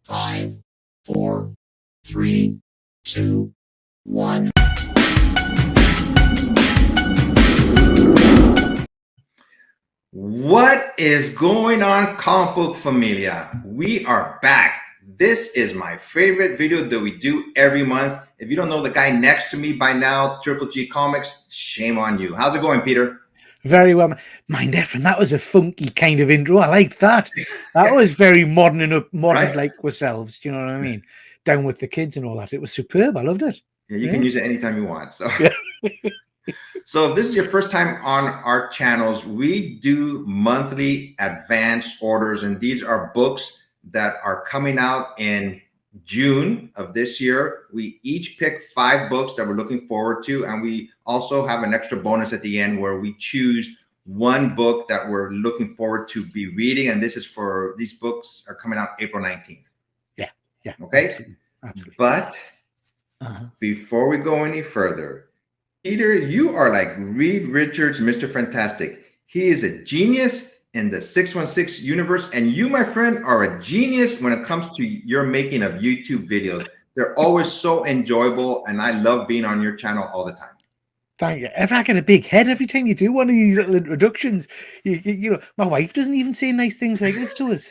5, 4, 3, 2, 1. What is going on, comic book familia? We are back. This is my favorite video that we do every month. If you don't know the guy next to me by now, Triple G Comics, shame on you. How's it going, Peter? Very well. Mind Efren, that was a funky kind of intro. I liked that. That was very modern and modern, right? Like ourselves. Do you know what I mean? Down with the kids and all that. It was superb. I loved it. Yeah, you can use it anytime you want. So, so if this is your first time on our channels, we do monthly advance orders, and these are books that are coming out in June of this year. We each pick 5 books that we're looking forward to, and we also have an extra bonus at the end where we choose one book that we're looking forward to be reading, and this is for these books are coming out April 19th. Yeah. Okay. Absolutely. But before we go any further, Peter, you are like Reed Richards, Mr. Fantastic. He is a genius in the 616 universe, and you, my friend, are a genius when it comes to your making of YouTube videos. They're always so enjoyable, and I love being on your channel all the time. Thank you. I get a big head every time you do one of these little introductions. You know, my wife doesn't even say nice things like this to us.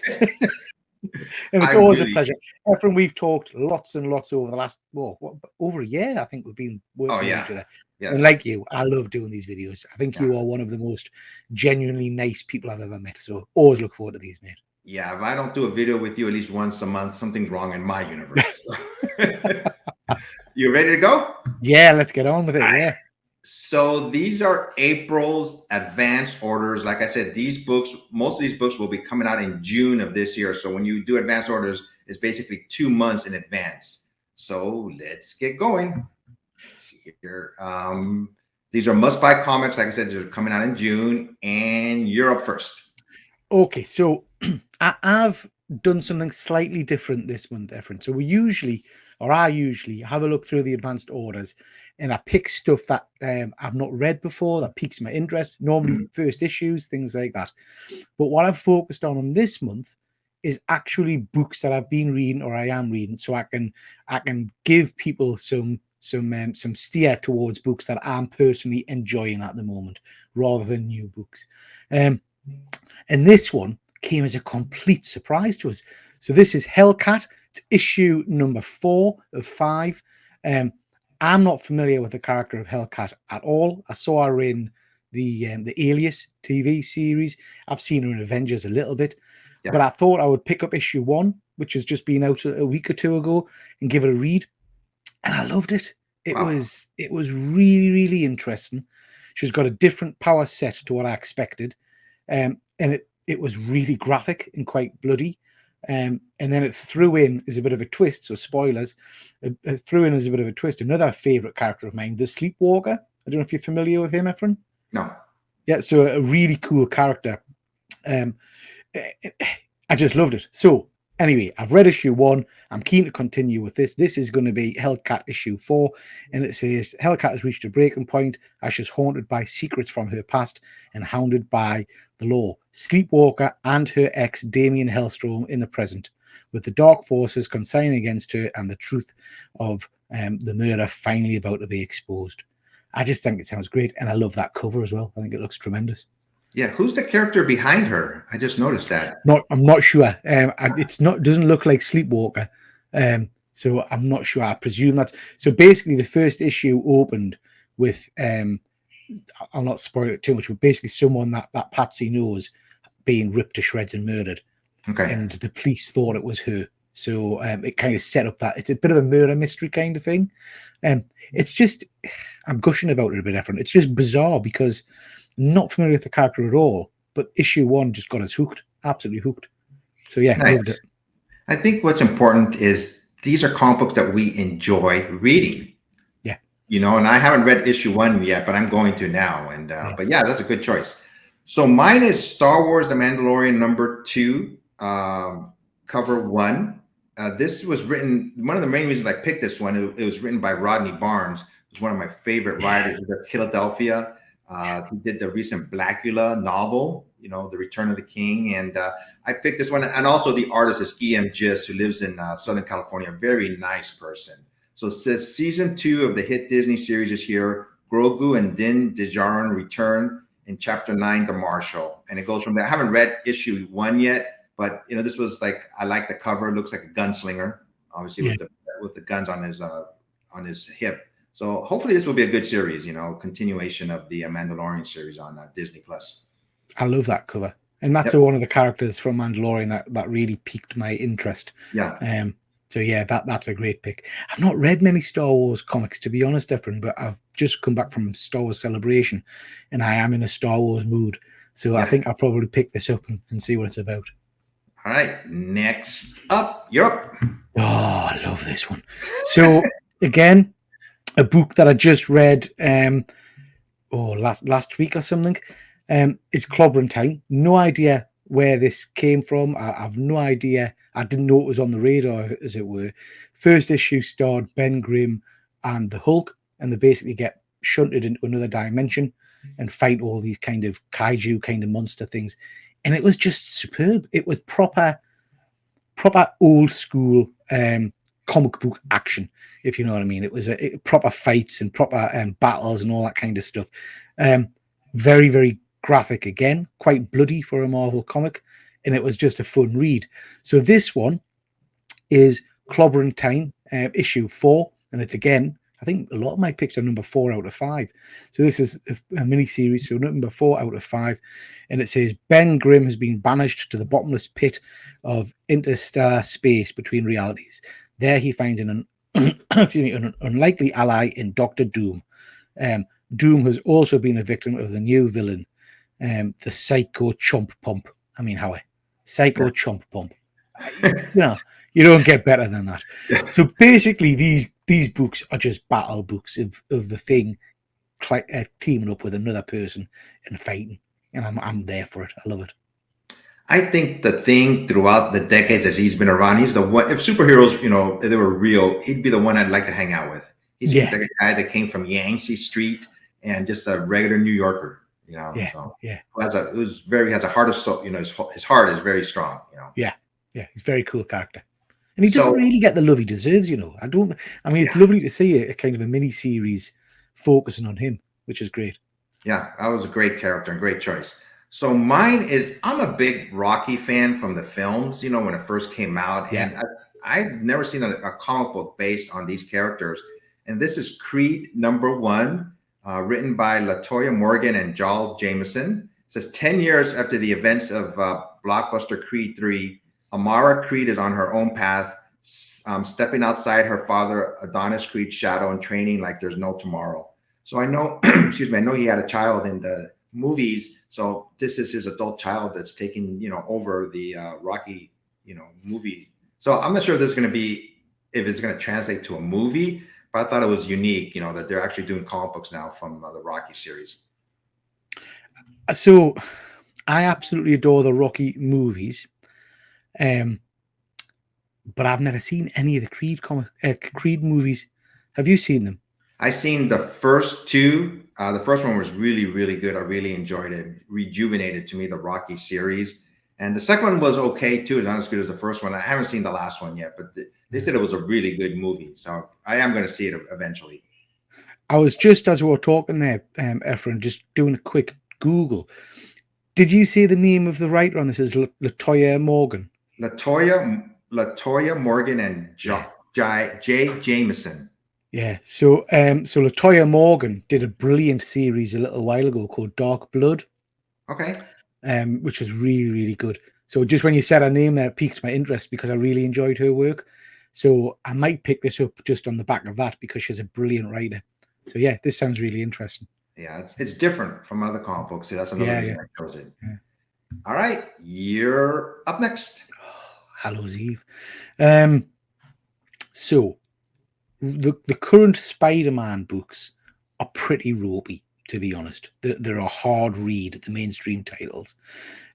And it's always a pleasure. Efren, we've talked lots and lots over the last, over a year, I think we've been working with each other. Yes. And like you, I love doing these videos. I think you are one of the most genuinely nice people I've ever met. So always look forward to these, mate. Yeah, if I don't do a video with you at least once a month, something's wrong in my universe. You ready to go? Yeah, let's get on with it. Yeah. So these are April's advance orders. Like I said, these books, most of these books will be coming out in June of this year. So when you do advance orders, it's basically 2 months in advance. So let's get going. Let's see here. These are must-buy comics. Like I said, they're coming out in June, and you're up first. Okay, so I've done something slightly different this month, Efren. So I usually have a look through the advanced orders, and I pick stuff that I've not read before that piques my interest, normally first issues, things like that. But what I've focused on this month is actually books that I've been reading or I am reading, so I can give people some steer towards books that I'm personally enjoying at the moment, rather than new books. And this one came as a complete surprise to us. So this is Hellcat. It's issue number 4 of 5. I'm not familiar with the character of Hellcat at all. I saw her in the Alias TV series. I've seen her in Avengers a little bit, but I thought I would pick up issue 1, which has just been out a week or 2 ago, and give it a read. And I loved it. It was really, really interesting. She's got a different power set to what I expected, and it was really graphic and quite bloody. And then it threw in as a bit of a twist, so spoilers, it threw in as a bit of a twist another favorite character of mine, the Sleepwalker. I don't know if you're familiar with him, Efren. No. Yeah, so a really cool character. I just loved it. So anyway, I've read issue 1. I'm keen to continue with this. This is going to be Hellcat issue 4, and it says Hellcat has reached a breaking point as she's haunted by secrets from her past and hounded by the law. Sleepwalker and her ex Damien Hellstrom in the present, with the dark forces conspiring against her and the truth of the murder finally about to be exposed. I just think it sounds great, and I love that cover as well. I think it looks tremendous. Yeah, who's the character behind her? I just noticed that. I'm not sure. Doesn't look like Sleepwalker. So I'm not sure. I presume that's so. Basically, the first issue opened with I'll not spoil it too much, but basically someone that Patsy knows being ripped to shreds and murdered. Okay. And the police thought it was her. So it kind of set up that it's a bit of a murder mystery kind of thing. It's just, I'm gushing about it a bit, Efren. It's just bizarre because I'm not familiar with the character at all, but issue 1 just got us hooked, absolutely hooked. So yeah, nice. Loved it. I think what's important is these are comic books that we enjoy reading. Yeah. You know, and I haven't read issue 1 yet, but I'm going to now. And but yeah, that's a good choice. So mine is Star Wars: The Mandalorian number 2, cover 1. This was written, one of the main reasons I picked this one, it was written by Rodney Barnes, who's one of my favorite writers of Philadelphia. He did the recent Blackula novel, The Return of the King. And I picked this one. And also the artist is E.M. Gist, who lives in Southern California. A very nice person. So it says season 2 of the hit Disney series is here. Grogu and Din Djarin return in chapter 9, The Marshal. And it goes from there. I haven't read issue 1 yet, but this was like, I like the cover. It looks like a gunslinger, obviously with the guns on his hip. So hopefully this will be a good series, continuation of the Mandalorian series on Disney Plus. I love that cover, and that's one of the characters from Mandalorian that really piqued my interest. Yeah. So yeah, that's a great pick. I've not read many Star Wars comics, to be honest, Efren, but I've just come back from Star Wars Celebration, and I am in a Star Wars mood. So I think I'll probably pick this up and see what it's about. All right, next up, you're up. Oh, I love this one. So again, a book that I just read last week or something. Is Clobbering Time. No idea where this came from. I've no idea. I didn't know it was on the radar, as it were. First issue starred Ben Grimm and the Hulk, and they basically get shunted into another dimension and fight all these kind of kaiju kind of monster things. And it was just superb. It was proper old school comic book action, if you know what I mean. It was proper fights and proper battles and all that kind of stuff. Very, very graphic again, quite bloody for a Marvel comic, and it was just a fun read. So this one is Clobbering Time, issue 4, and it's again, I think a lot of my picks are number 4 out of 5. So this is a mini series, so number 4 out of 5, and it says Ben Grimm has been banished to the bottomless pit of interstellar space between realities. There he finds an unlikely ally in Dr. Doom. Doom has also been a victim of the new villain, the Psycho Chomp Pump. I mean, how Psycho Chomp Pump. You don't get better than that. So basically, these books are just battle books of the Thing teaming up with another person and fighting, and I'm there for it. I love it. I think the Thing throughout the decades as he's been around, he's the one. If superheroes, if they were real, he'd be the one I'd like to hang out with. He seems like a guy that came from Yangtze Street and just a regular New Yorker. Has a heart of soul. His heart is very strong. Yeah, he's a very cool character, and he doesn't really get the love he deserves. It's lovely to see a kind of a mini series focusing on him, which is great. Yeah, that was a great character and great choice. So mine is, I'm a big Rocky fan from the films, when it first came out. Yeah. And I've never seen a comic book based on these characters. And this is Creed #1, written by LaToya Morgan and Joel Jameson. It says 10 years after the events of blockbuster Creed 3, Amara Creed is on her own path, stepping outside her father Adonis Creed's shadow and training like there's no tomorrow. So I know, I know he had a child in the movies. So this is his adult child that's taking, over the Rocky, movie. So I'm not sure if it's going to translate to a movie, but I thought it was unique, that they're actually doing comic books now from the Rocky series. So I absolutely adore the Rocky movies. But I've never seen any of the Creed movies. Have you seen them? I've seen the first 2. The first one was really, really good. I really enjoyed it. Rejuvenated to me the Rocky series. And the second one was okay too. It's not as good as the first one. I haven't seen the last one yet, but they said it was a really good movie. So I am going to see it eventually. I was just, as we were talking there, Efren, just doing a quick Google. Did you see the name of the writer on this? Is LaToya Morgan? LaToya Morgan and Jay Jameson. Yeah, so LaToya Morgan did a brilliant series a little while ago called Dark Blood. Okay. Which was really, really good. So just when you said her name there, it piqued my interest because I really enjoyed her work. So I might pick this up just on the back of that because she's a brilliant writer. So yeah, this sounds really interesting. Yeah, it's different from other comic books. That's another reason I chose it. Yeah. All right, you're up next. Hallows Eve. So the current Spider-Man books are pretty ropey, to be honest. They're a hard read, the mainstream titles.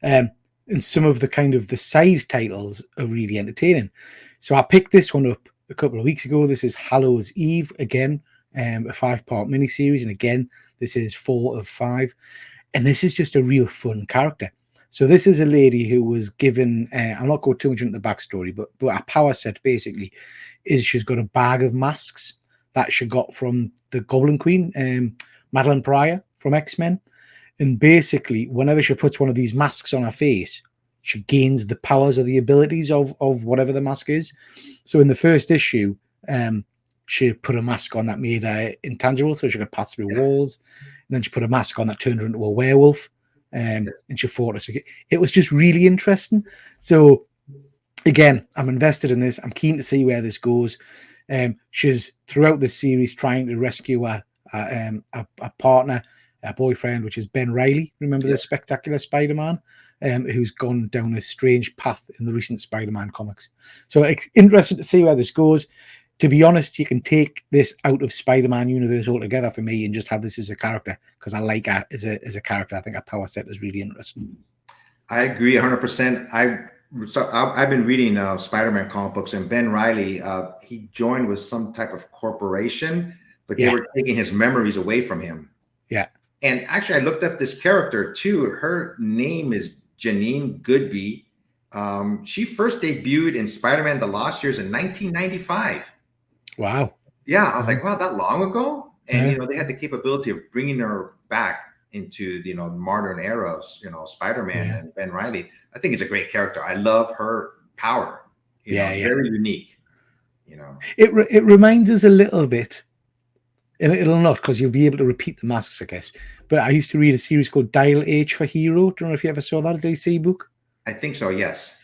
And some of the side titles are really entertaining. So I picked this one up a couple of weeks ago. This is Hallows Eve, again, a 5-part miniseries, and again, this is 4 of 5, and this is just a real fun character. So this is a lady who was given, I'm not going too much into the backstory, but a power set basically is she's got a bag of masks that she got from the Goblin Queen, Madeline Pryor from X-Men. And basically, whenever she puts one of these masks on her face, she gains the powers or the abilities of whatever the mask is. So in the first issue, she put a mask on that made her intangible, so she could pass through walls. And then she put a mask on that turned her into a werewolf. And she fought us. It was just really interesting. So again, I'm invested in this. I'm keen to see where this goes. She's throughout the series trying to rescue a partner, a boyfriend, which is Ben Reilly. Remember the Spectacular Spider-Man, who's gone down a strange path in the recent Spider-Man comics. So it's interesting to see where this goes. To be honest, you can take this out of Spider-Man universe altogether for me and just have this as a character, because I like her as a character. I think her power set is really interesting. I agree 100%. I've been reading Spider-Man comic books, and Ben Reilly, he joined with some type of corporation, but they were taking his memories away from him. Yeah. And actually, I looked up this character too. Her name is Janine Goodby. She first debuted in Spider-Man: The Lost Years in 1995. Wow. Yeah, I was like, wow, that long ago? And they had the capability of bringing her back into the modern era of Spider-Man and Ben Reilly. I think it's a great character. I love her power. Very unique. It reminds us a little bit, and it'll not, because you'll be able to repeat the masks, I guess. But I used to read a series called Dial H for Hero. Do you know if you ever saw that, a DC book? I think so. Yes.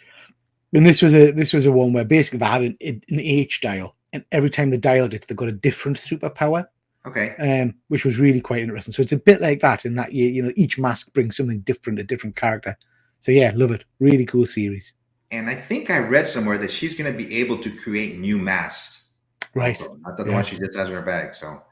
And this was a one where basically they had an H dial, and every time they dialed it, they got a different superpower. Okay. Which was really quite interesting. So it's a bit like that in that each mask brings something different, a different character. So yeah, love it. Really cool series. And I think I read somewhere that she's going to be able to create new masks. Right. Also, not the one she just has in her bag. So,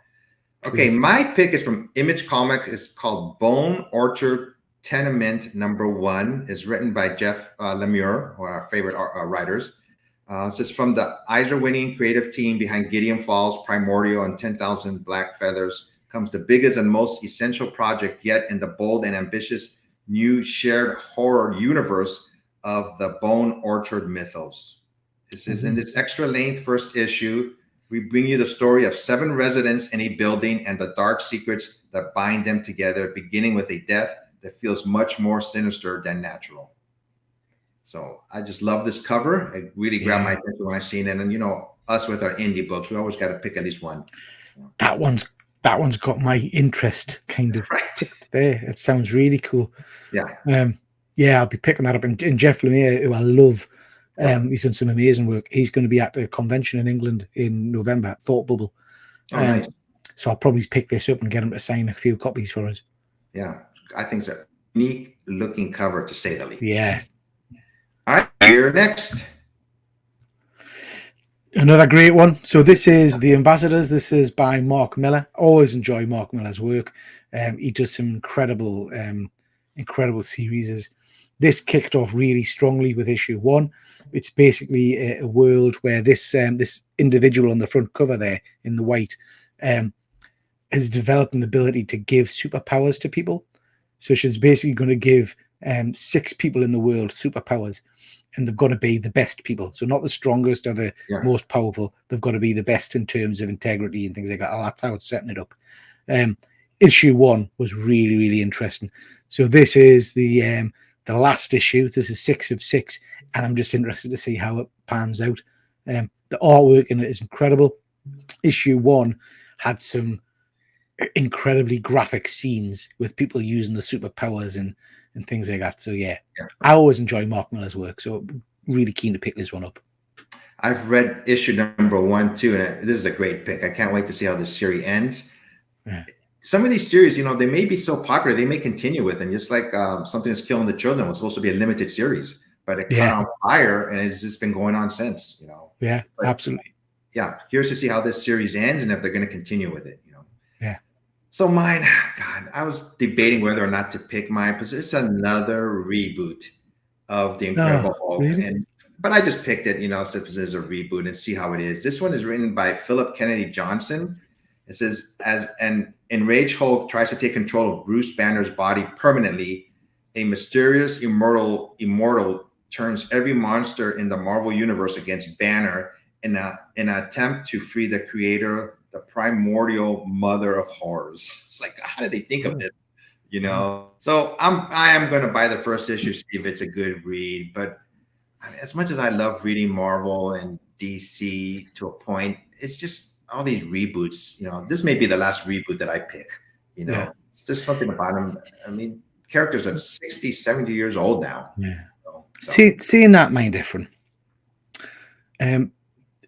okay, my pick is from Image Comic. It's called Bone Orchard Tenement #1. Is written by Jeff Lemire, one of our favorite writers. This is from the Eisner-winning creative team behind Gideon Falls, Primordial, and 10,000 Black Feathers. Comes the biggest and most essential project yet in the bold and ambitious new shared horror universe of the Bone Orchard mythos. This is in this extra-length first issue. We bring you the story of 7 residents in a building and the dark secrets that bind them together, beginning with a death that feels much more sinister than natural. So I just love this cover. It really grabbed my attention when I seen it. And us with our indie books, we always got to pick at least one. That one's got my interest kind of ticked there. It sounds really cool. Yeah. I'll be picking that up. And Jeff Lemire, who I love, he's done some amazing work. He's going to be at a convention in England in November at Thought Bubble. Oh, nice. So I'll probably pick this up and get him to sign a few copies for us. Yeah, I think it's a unique looking cover, to say the least. Yeah. All right, you're next. Another great one. So this is The Ambassadors. This is by Mark Miller. Always enjoy Mark Miller's work. He does some incredible series. This kicked off really strongly with issue 1. It's basically a world where this individual on the front cover there in the white has developed an ability to give superpowers to people. So she's basically going to give 6 people in the world superpowers, and they've got to be the best people. So not the strongest or the most powerful. They've got to be the best in terms of integrity and things like that. Oh, that's how it's setting it up. Issue 1 was really, really interesting. So this is the last issue. This is 6 of 6, and I'm just interested to see how it pans out. The artwork in it is incredible. Issue 1 had some incredibly graphic scenes with people using the superpowers and things like that. So I always enjoy Mark Miller's work, so really keen to pick this one up. I've read issue #1 too, and this is a great pick. I can't wait to see how this series ends. Some of these series, they may be so popular, they may continue with, and just like Something Is Killing the Children was supposed to be a limited series, but it caught on fire, and it's just been going on since. Yeah, but, absolutely. Yeah, curious to see how this series ends and if they're going to continue with it. Yeah. So mine, God, I was debating whether or not to pick mine because it's another reboot of The Incredible Hulk. Really? But I just picked it, since it's a reboot and see how it is. This one is written by Philip Kennedy Johnson. It says, as an enraged Hulk tries to take control of Bruce Banner's body permanently, a mysterious immortal turns every monster in the Marvel universe against Banner in an attempt to free the creator, the primordial mother of horrors. It's like, how did they think of this? You know, so I am going to buy the first issue, see if it's a good read. But I mean, as much as I love reading Marvel and DC to a point, it's just all these reboots. You know, this may be the last reboot that I pick. You know, Yeah. it's just something about them. I mean, characters are 60, 70 years old now. Yeah. So. Seeing that mind different.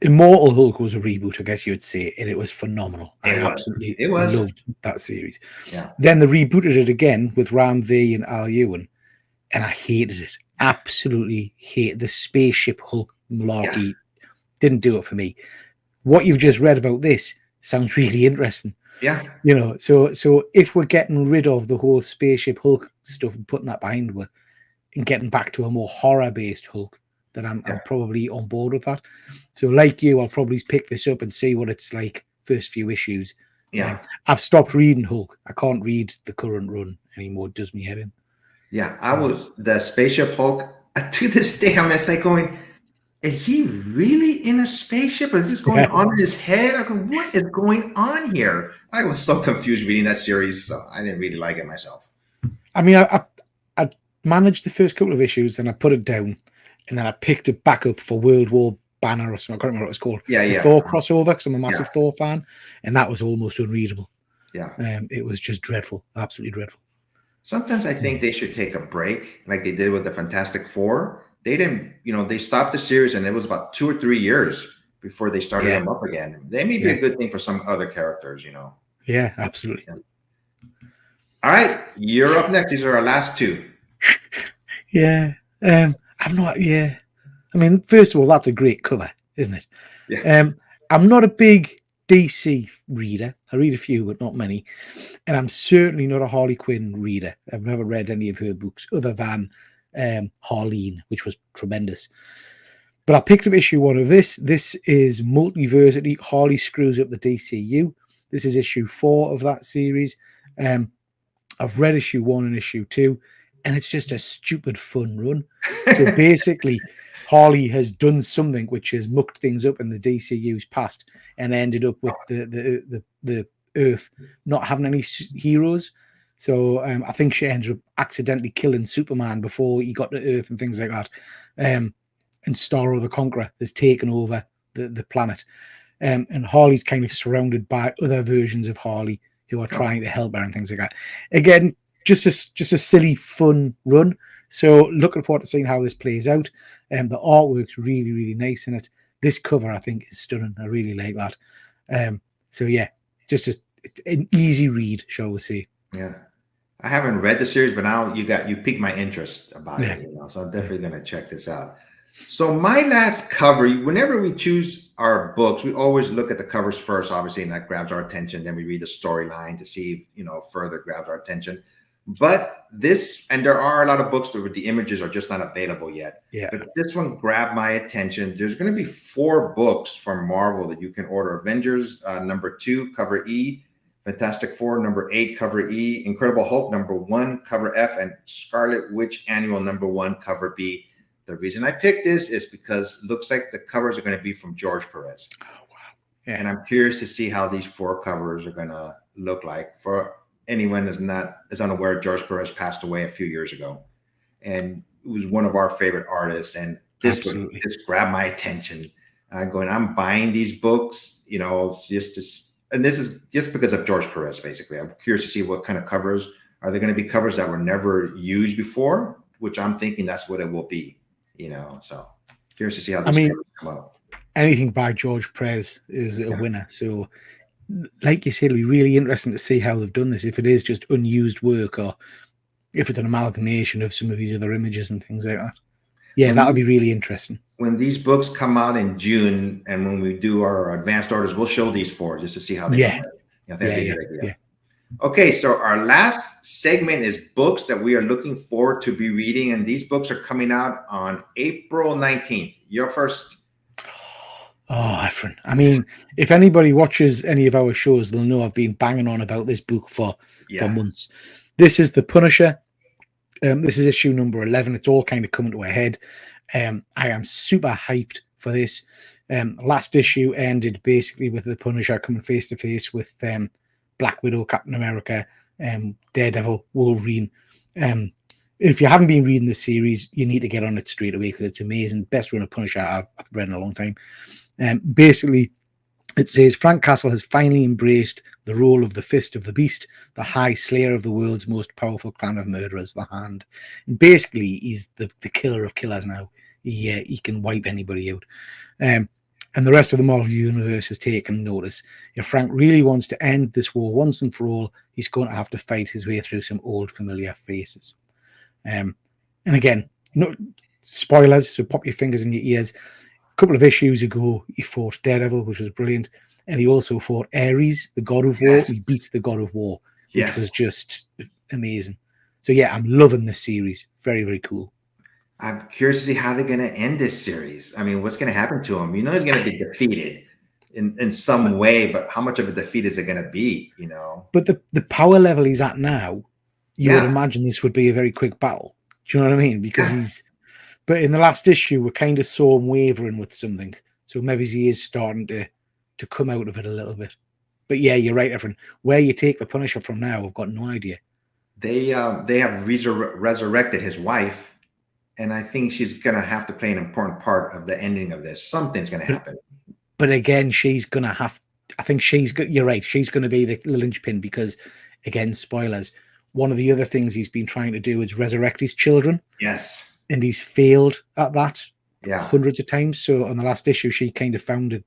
Immortal Hulk was a reboot, I guess you'd say, and it was phenomenal. I absolutely loved that series. Yeah. Then they rebooted it again with Ram V and Al Ewing, and I hated it. Absolutely hated the spaceship Hulk malarkey. Yeah. Didn't do it for me. What you've just read about this sounds really interesting. Yeah. You know, so if we're getting rid of the whole spaceship Hulk stuff and putting that behind us and getting back to a more horror-based Hulk, then I'm probably on board with that. So like you, I'll probably pick this up and see what it's like first few issues. Yeah. I've stopped reading Hulk. I can't read the current run anymore. It does me head in. Yeah. I was the spaceship Hulk. To this day, I'm just like going, is he really in a spaceship? Or is this going on in his head? I go, what is going on here? I was so confused reading that series. So I didn't really like it myself. I mean, I managed the first couple of issues and I put it down. And then I picked it back up for World War Banner or something. I can't remember what it was called. Yeah. Thor crossover, because I'm a massive Thor fan. And that was almost unreadable. Yeah. It was just dreadful. Absolutely dreadful. Sometimes I think they should take a break like they did with the Fantastic Four. They didn't, they stopped the series and it was about 2 or 3 years before they started them up again. They may be a good thing for some other characters, Yeah, absolutely. Yeah. All right. You're up next. These are our last two. Yeah. I've not. Yeah, I mean, first of all, that's a great cover, isn't it? Yeah. I'm not a big DC reader. I read a few, but not many. And I'm certainly not a Harley Quinn reader. I've never read any of her books other than Harleen, which was tremendous. But I picked up issue 1 of this. This is Multiversity. Harley screws up the DCU. This is issue 4 of that series. I've read issue 1 and issue 2. And it's just a stupid fun run. So basically, Harley has done something which has mucked things up in the DCU's past and ended up with the Earth not having any heroes. So I think she ended up accidentally killing Superman before he got to Earth and things like that. And Starro the Conqueror has taken over the planet. And Harley's kind of surrounded by other versions of Harley who are trying to help her and things like that. Again, just a silly, fun run. So looking forward to seeing how this plays out. The artwork's really, really nice in it. This cover, I think, is stunning. I really like that. So yeah, just an easy read, shall we say. Yeah. I haven't read the series, but now you piqued my interest about it. So I'm definitely going to check this out. So my last cover, whenever we choose our books, we always look at the covers first, obviously, and that grabs our attention. Then we read the storyline to see, further grabs our attention. But there are a lot of books where the images are just not available yet. Yeah. But this one grabbed my attention. There's going to be 4 books from Marvel that you can order. Avengers number 2, cover E. Fantastic Four number 8, cover E. Incredible Hulk number 1, cover F. And Scarlet Witch Annual number 1, cover B. The reason I picked this is because it looks like the covers are going to be from George Perez. Oh, wow. Yeah. And I'm curious to see how these 4 covers are going to look like. For anyone is unaware, George Perez passed away a few years ago, and it was one of our favorite artists. And this grabbed my attention. I'm buying these books, and this is just because of George Perez. Basically, I'm curious to see what kind of covers are they going to be. Covers that were never used before, which I'm thinking that's what it will be. So curious to see how these covers come out. Anything by George Perez is a winner. So, like you said, it'll be really interesting to see how they've done this. If it is just unused work, or if it's an amalgamation of some of these other images and things like that. Yeah, that'll be really interesting. When these books come out in June, and when we do our advanced orders, we'll show these 4 just to see how they Yeah. Okay, so our last segment is books that we are looking forward to be reading, and these books are coming out on April 19th. You're first. Oh, Efren. I mean, if anybody watches any of our shows, they'll know I've been banging on about this book for months. This is The Punisher. This is issue number 11. It's all kind of coming to a head. I am super hyped for this. Last issue ended basically with the Punisher coming face to face with Black Widow, Captain America, Daredevil, Wolverine. If you haven't been reading this series, you need to get on it straight away because it's amazing. Best run of Punisher I've read in a long time. Basically, it says Frank Castle has finally embraced the role of the Fist of the Beast, the High Slayer of the world's most powerful clan of murderers, the Hand. And basically, he's the killer of killers now. He can wipe anybody out. And the rest of the Marvel Universe has taken notice. If Frank really wants to end this war once and for all, he's going to have to fight his way through some old familiar faces. And again, no spoilers, so pop your fingers in your ears. A couple of issues ago, he fought Daredevil, which was brilliant. And he also fought Ares, the god of war. He beat the god of war, which was just amazing. So yeah, I'm loving this series. Very, very cool. I'm curious to see how they're going to end this series. I mean, what's going to happen to him? You know, he's going to be defeated in some way, but how much of a defeat is it going to be, you know? But the power level he's at now, you would imagine this would be a very quick battle. Do you know what I mean? Because but in the last issue, we kind of saw him wavering with something. So maybe he is starting to come out of it a little bit. But yeah, you're right, Efren. Where you take the Punisher from now, I've got no idea. They have resurrected his wife, and I think she's going to have to play an important part of the ending of this. Something's going to happen. But again, she's going to have, I think you're right. She's going to be the linchpin because, again, spoilers. One of the other things he's been trying to do is resurrect his children. Yes. And he's failed at that hundreds of times. So on the last issue, she kind of found a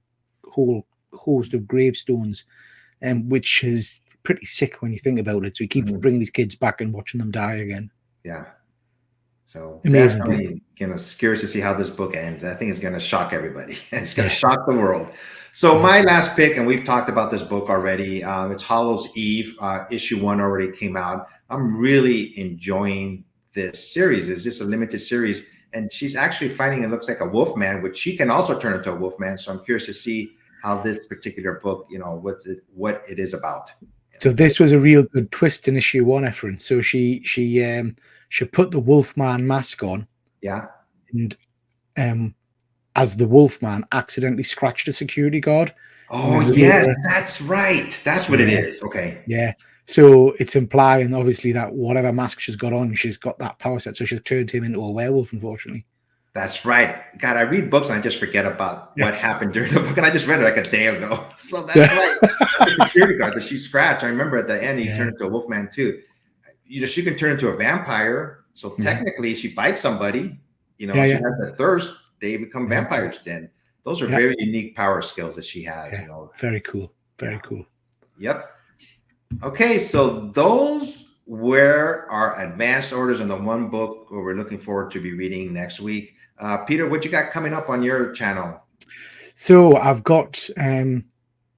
whole host of gravestones, which is pretty sick when you think about it. So he keeps bringing his kids back and watching them die again. Yeah. So amazing. Curious to see how this book ends. I think it's going to shock everybody. It's going to shock the world. So my last pick, and we've talked about this book already. It's Hollow's Eve. Issue 1 already came out. I'm really enjoying this series. It's just a limited series, and she's actually fighting. It looks like a wolfman, which she can also turn into a wolfman. So I'm curious to see how this particular book, you know, what it is about. So this was a real good twist in issue 1, Efren. So she put the Wolfman mask on. Yeah. And as the Wolfman accidentally scratched a security guard. Oh, yes, that's right. That's what it is. Okay. Yeah. So it's implying, obviously, that whatever mask she's got on, she's got that power set. So she's turned him into a werewolf, unfortunately. That's right. God, I read books and I just forget about what happened during the book. And I just read it like a day ago. So that's right. That's the security guard that she scratched. I remember at the end, he turned into a wolfman too. You know, she can turn into a vampire. So technically, she bites somebody. You know, she has a thirst. They become vampires then. Those are very unique power skills that she has. You know, very cool. Very cool. Yep. Okay, so those were our advanced orders in the one book where we're looking forward to be reading next week. Peter, what you got coming up on your channel? So I've got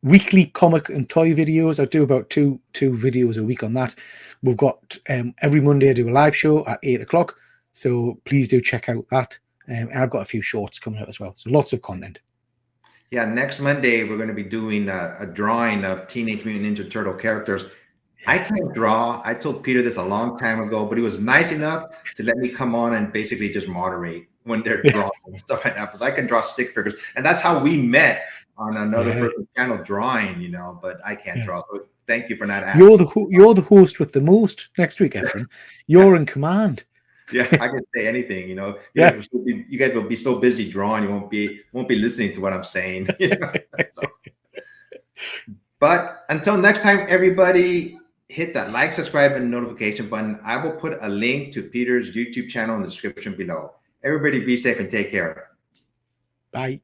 weekly comic and toy videos. I do about two videos a week on that. We've got every Monday I do a live show at 8 o'clock. So please do check out that. And I've got a few shorts coming out as well. So lots of content. Yeah, next Monday, we're going to be doing a drawing of Teenage Mutant Ninja Turtle characters. I can't draw. I told Peter this a long time ago, but he was nice enough to let me come on and basically just moderate when they're drawing and stuff like that. Because I can draw stick figures. And that's how we met on another person's channel drawing, you know, but I can't draw. So thank you for not asking. You're the host with the most next week, Efren. You're in command. Yeah, I can say anything, you know. You guys will be so busy drawing, you won't be listening to what I'm saying. You know? So. But until next time, everybody, hit that like, subscribe, and notification button. I will put a link to Peter's YouTube channel in the description below. Everybody be safe and take care. Bye.